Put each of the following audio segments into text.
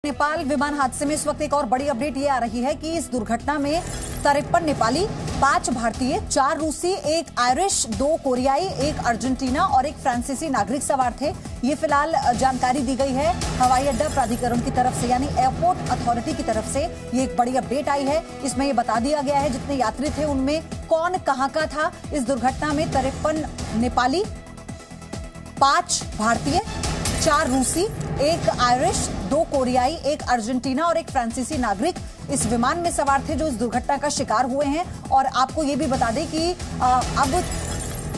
नेपाल विमान हादसे में इस वक्त एक और बड़ी अपडेट ये आ रही है कि इस दुर्घटना में 53 नेपाली, 5 भारतीय, 4 रूसी, 1 आयरिश, 2 कोरियाई, 1 अर्जेंटीना और 1 फ्रांसीसी नागरिक सवार थे। ये फिलहाल जानकारी दी गई है हवाई अड्डा प्राधिकरण की तरफ से, यानी एयरपोर्ट अथॉरिटी की तरफ से ये एक बड़ी अपडेट आई है। इसमें ये बता दिया गया है जितने यात्री थे उनमें कौन कहां का था। इस दुर्घटना में 53 नेपाली, 5 भारतीय, 4 रूसी, 1 आयरिश, 2 कोरियाई, 1 अर्जेंटीना और 1 फ्रांसीसी नागरिक इस विमान में सवार थे जो इस दुर्घटना का शिकार हुए हैं। और आपको ये भी बता दें कि अब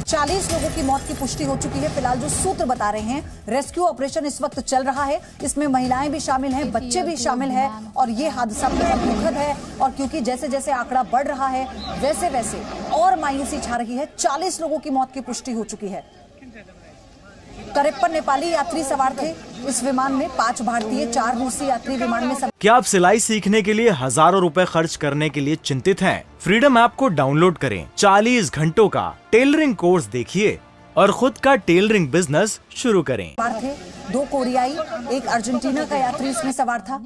40 लोगों की मौत की पुष्टि हो चुकी है। फिलहाल जो सूत्र बता रहे हैं, रेस्क्यू ऑपरेशन इस वक्त चल रहा है, इसमें महिलाएं भी शामिल हैं, बच्चे भी शामिल हैं और ये हादसा बहुत दुखद है। और क्योंकि जैसे जैसे आंकड़ा बढ़ रहा है वैसे वैसे और मायूसी छा रही है। 40 लोगों की मौत की पुष्टि हो चुकी है। 53 नेपाली यात्री सवार थे इस विमान में, 5 भारतीय, 4 रूसी यात्री विमान में सवार। क्या आप सिलाई सीखने के लिए हजारों रुपए खर्च करने के लिए चिंतित हैं? फ्रीडम ऐप को डाउनलोड करें, 40 घंटों का टेलरिंग कोर्स देखिए और खुद का टेलरिंग बिजनेस शुरू करें। 2 कोरियाई, 1 अर्जेंटीना का यात्री इसमें सवार था।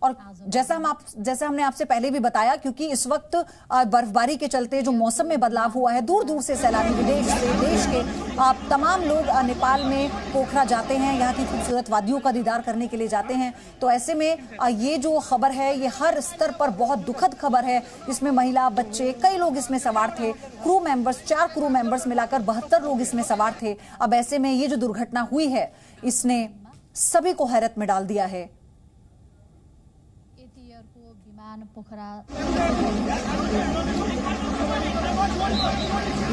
और जैसा हमने आपसे पहले भी बताया, क्योंकि इस वक्त बर्फबारी के चलते जो मौसम में बदलाव हुआ है, दूर दूर से सैलानी विदेश से, देश के तमाम लोग नेपाल में पोखरा जाते हैं, यहाँ की खूबसूरत वादियों का दीदार करने के लिए जाते हैं। तो ऐसे में ये जो खबर है ये हर स्तर पर बहुत दुखद खबर है। इसमें महिला, बच्चे, कई लोग इसमें सवार थे। क्रू मेंबर्स, 4 क्रू मेंबर्स मिलाकर 72 लोग इसमें सवार थे। अब ऐसे में ये जो दुर्घटना हुई है इसने सभी को हैरत में डाल दिया है।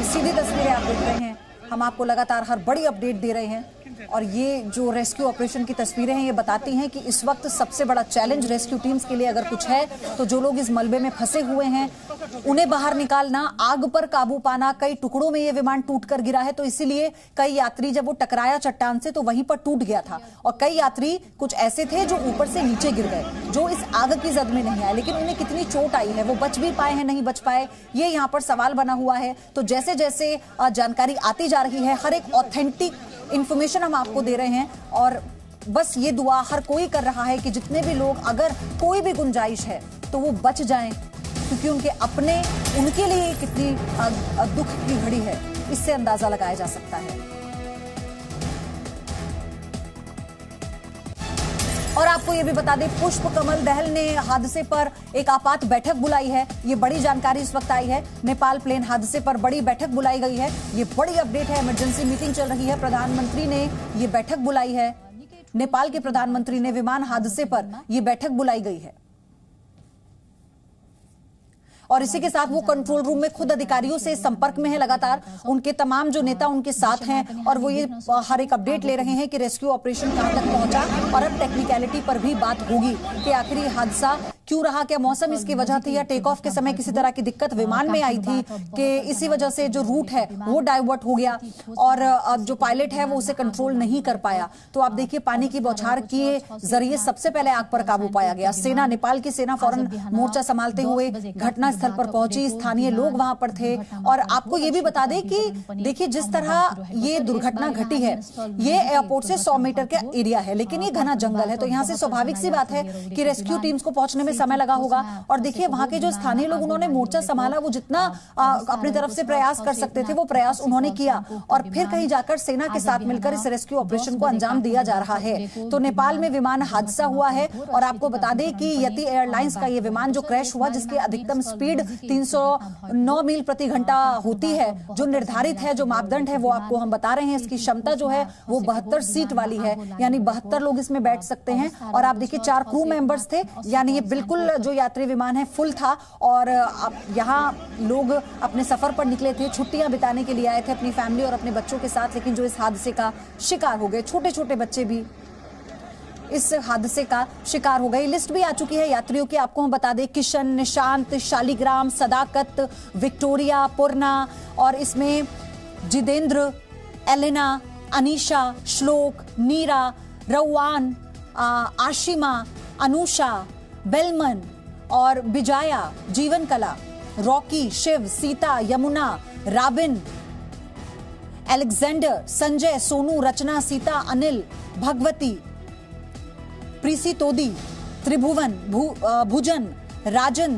सीधी तस्वीरें आप देख रहे हैं, हम आपको लगातार हर बड़ी अपडेट दे रहे हैं। और ये जो रेस्क्यू ऑपरेशन की तस्वीरें हैं ये बताती हैं कि इस वक्त सबसे बड़ा चैलेंज रेस्क्यू टीम्स के लिए अगर कुछ है तो जो लोग इस मलबे में फंसे हुए हैं उन्हें बाहर निकालना, आग पर काबू पाना। कई टुकड़ों में ये विमान टूटकर गिरा है, तो इसीलिए कई यात्री, जब वो टकराया चट्टान से तो वहीं पर टूट गया था। और कई यात्री कुछ ऐसे थे जो ऊपर से नीचे गिर गए, जो इस आग की जद में नहीं आए, लेकिन उन्हें कितनी चोट आई है, वो बच भी पाए हैं, नहीं बच पाए, ये यहाँ पर सवाल बना हुआ है। तो जैसे जैसे जानकारी आती जा रही है, हर एक ऑथेंटिक इंफॉर्मेशन हम आपको दे रहे हैं। और बस ये दुआ हर कोई कर रहा है कि जितने भी लोग, अगर कोई भी गुंजाइश है तो वो बच जाएं, क्योंकि उनके लिए कितनी दुख की घड़ी है इससे अंदाजा लगाया जा सकता है। और आपको ये भी बता दें, पुष्प कमल दहल ने हादसे पर एक आपात बैठक बुलाई है। ये बड़ी जानकारी इस वक्त आई है। नेपाल प्लेन हादसे पर बड़ी बैठक बुलाई गई है। ये बड़ी अपडेट है। इमरजेंसी मीटिंग चल रही है। प्रधानमंत्री ने ये बैठक बुलाई है। नेपाल के प्रधानमंत्री ने विमान हादसे पर ये बैठक बुलाई गई है। और इसी के साथ वो कंट्रोल रूम में खुद अधिकारियों से संपर्क में है लगातार। उनके तमाम जो नेता उनके साथ हैं और वो ये हर एक अपडेट ले रहे हैं कि रेस्क्यू ऑपरेशन कहां तक पहुंचा। और अब टेक्निकलिटी पर भी बात होगी कि आखिर ये हादसा क्यों रहा, क्या मौसम इसकी वजह थी या टेक ऑफ के समय किसी तरह की दिक्कत विमान में आई थी कि इसी वजह से जो रूट है वो डाइवर्ट हो गया और जो पायलट है वो उसे कंट्रोल नहीं कर पाया। तो आप देखिए, पानी की बौछार के जरिए सबसे पहले आग पर काबू पाया गया। सेना, नेपाल की सेना फौरन मोर्चा संभालते हुए घटना स्थल पर पहुंची, स्थानीय लोग वहां पर थे। और आपको ये भी बता दें कि देखिए, जिस तरह ये दुर्घटना घटी है, ये एयरपोर्ट से 100 मीटर का एरिया है, लेकिन ये घना जंगल है, तो यहाँ से स्वाभाविक सी बात है कि रेस्क्यू टीम्स को पहुंचने में समय लगा होगा। और देखिए, वहां के जो स्थानीय लोग, उन्होंने मोर्चा संभाला, वो जितना अपनी तरफ से प्रयास कर सकते थे वो प्रयास उन्होंने किया। और फिर कहीं जाकर सेना के साथ मिलकर इस रेस्क्यू ऑपरेशन को अंजाम दिया जा रहा है। तो नेपाल में विमान हादसा हुआ है और आपको बता दें कि यति एयरलाइंस का ये विमान जो क्रैश हुआ, जिसकी अधिकतम स्पीड 309 मील प्रति घंटा होती है, जो निर्धारित है, जो मापदंड है वो आपको हम बता रहे हैं। इसकी क्षमता जो है वो 72 सीट वाली है, यानी 72 लोग इसमें बैठ सकते हैं। और आप देखिए, 4 क्रू मेंबर्स थे, यानी ये बिल्कुल जो यात्री विमान है फुल था। और यहाँ लोग अपने सफर पर निकले थे, छुट्टियां बिताने के लिए आए थे अपनी फैमिली और अपने बच्चों के साथ, लेकिन जो इस हादसे का शिकार हो गए, छोटे छोटे बच्चे भी इस हादसे का शिकार हो गई। लिस्ट भी आ चुकी है यात्रियों की, आपको हम बता दें, किशन, निशांत, शालिग्राम, सदाकत, विक्टोरिया, पूर्णा, और इसमें जितेंद्र, एलेना, अनीशा, श्लोक, नीरा, रवान, आशिमा, अनुषा, बेलमन और Bijaya, Jeevan Kala, Rocky, Shiv, Sita, Yamuna, Robin, Alexander, Sanjay, Sonu, Rachna, Sita, Anil, Bhagwati, प्रीसी तोदी, त्रिभुवन, भुजन, राजन,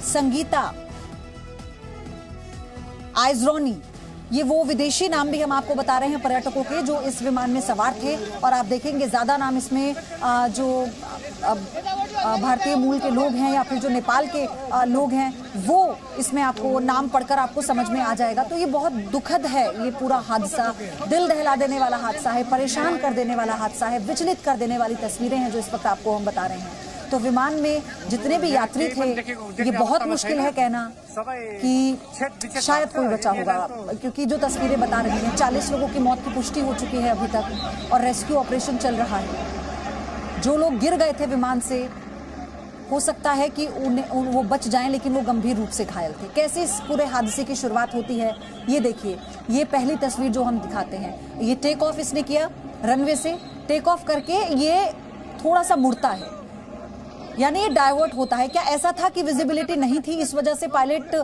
संगीता, आइजरोनी, ये वो विदेशी नाम भी हम आपको बता रहे हैं पर्यटकों के जो इस विमान में सवार थे। और आप देखेंगे ज्यादा नाम इसमें जो भारतीय मूल के लोग हैं या फिर जो नेपाल के लोग हैं वो इसमें आपको नाम पढ़कर आपको समझ में आ जाएगा। तो ये बहुत दुखद है, ये पूरा हादसा दिल दहला देने वाला हादसा है, परेशान कर देने वाला हादसा है, विचलित कर देने वाली तस्वीरें हैं जो इस वक्त आपको हम बता रहे हैं। तो विमान में जितने भी यात्री थे, ये बहुत मुश्किल है कहना कि शायद कोई बचा होगा, क्योंकि जो तस्वीरें बता रही हैं 40 लोगों की मौत की पुष्टि हो चुकी है अभी तक और रेस्क्यू ऑपरेशन चल रहा है। जो लोग गिर गए थे विमान से, हो सकता है कि वो बच जाएं, लेकिन वो गंभीर रूप से घायल थे। कैसे इस पूरे हादसे की शुरुआत होती है ये देखिए। ये पहली तस्वीर जो हम दिखाते हैं, ये टेक ऑफ इसने किया रनवे से, टेक ऑफ करके ये थोड़ा सा मुड़ता है, यानी ये डाइवर्ट होता है। क्या ऐसा था कि विजिबिलिटी नहीं थी, इस वजह से पायलट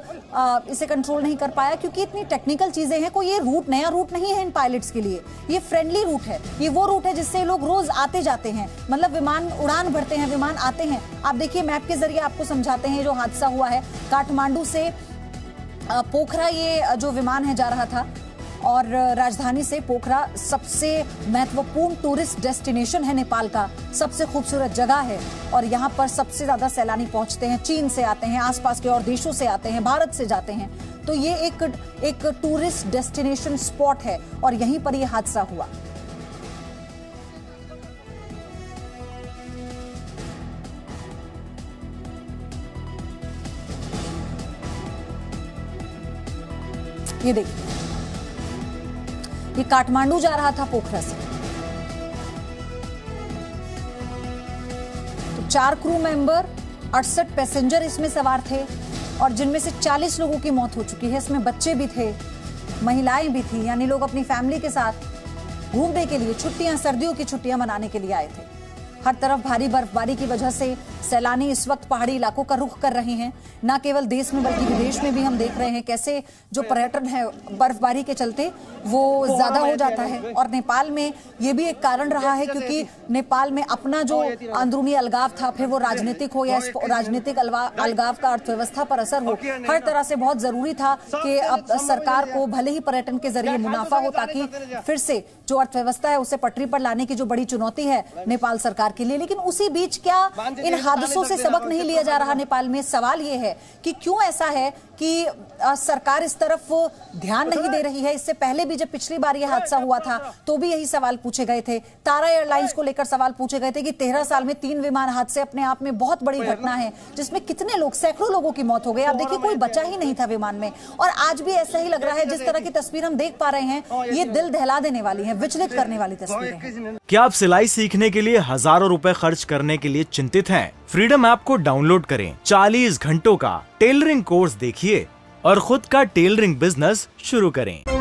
इसे कंट्रोल नहीं कर पाया? क्योंकि इतनी टेक्निकल चीजें हैं, कोई ये रूट नया रूट नहीं है इन पायलट्स के लिए, ये फ्रेंडली रूट है, ये वो रूट है जिससे लोग रोज आते जाते हैं, मतलब विमान उड़ान भरते हैं, विमान आते हैं। आप देखिए मैप के जरिए आपको समझाते हैं जो हादसा हुआ है। काठमांडू से पोखरा ये जो विमान है जा रहा था और राजधानी से पोखरा सबसे महत्वपूर्ण टूरिस्ट डेस्टिनेशन है नेपाल का, सबसे खूबसूरत जगह है और यहाँ पर सबसे ज्यादा सैलानी पहुंचते हैं। चीन से आते हैं, आसपास के और देशों से आते हैं, भारत से जाते हैं। तो ये एक टूरिस्ट डेस्टिनेशन स्पॉट है और यहीं पर यह हादसा हुआ। ये देखिए, ये काठमांडू जा रहा था पोखरा से। तो 4 क्रू मेंबर, 68 पैसेंजर इसमें सवार थे और जिनमें से 40 लोगों की मौत हो चुकी है। इसमें बच्चे भी थे, महिलाएं भी थी, यानी लोग अपनी फैमिली के साथ घूमने के लिए छुट्टियां, सर्दियों की छुट्टियां मनाने के लिए आए थे। हर तरफ भारी बर्फबारी की वजह से सैलानी इस वक्त पहाड़ी इलाकों का रुख कर रहे हैं। न केवल देश में बल्कि विदेश में भी हम देख रहे हैं कैसे जो पर्यटन है बर्फबारी के चलते वो ज्यादा हो जाता है। और नेपाल में ये भी एक कारण रहा है क्योंकि नेपाल में अपना जो अंदरूनी अलगाव था, फिर वो राजनीतिक हो या राजनीतिक अलगाव का अर्थव्यवस्था पर असर हो, हर तरह से बहुत जरूरी था कि अब सरकार को भले ही पर्यटन के जरिए मुनाफा हो ताकि फिर से जो अर्थव्यवस्था है उसे पटरी पर लाने की जो बड़ी चुनौती है नेपाल सरकार के लिए। लेकिन उसी बीच क्या इन हादसों से सबक नहीं लिया जा रहा नेपाल में? सवाल ये है कि क्यों ऐसा है कि सरकार इस तरफ ध्यान नहीं दे रही है। इससे पहले भी जब पिछली बार यह हादसा हुआ था तो भी यही सवाल पूछे गए थे। तारा एयरलाइंस को लेकर सवाल पूछे गए थे कि 13 साल में 3 विमान हादसे अपने आप में बहुत बड़ी घटना है, जिसमें कितने लोग, सैकड़ों लोगों की मौत हो गई। आप देखिए कोई बचा ही नहीं था विमान में। और आज भी ऐसा ही लग रहा है, जिस तरह की तस्वीर हम देख पा रहे हैं, ये दिल दहला देने वाली है, विचलित करने वाली तस्वीरें। क्या आप सिलाई सीखने के लिए हजारों रुपए खर्च करने के लिए चिंतित हैं? फ्रीडम ऐप को डाउनलोड करें, 40 घंटों का टेलरिंग कोर्स देखिए और खुद का टेलरिंग बिजनेस शुरू करें।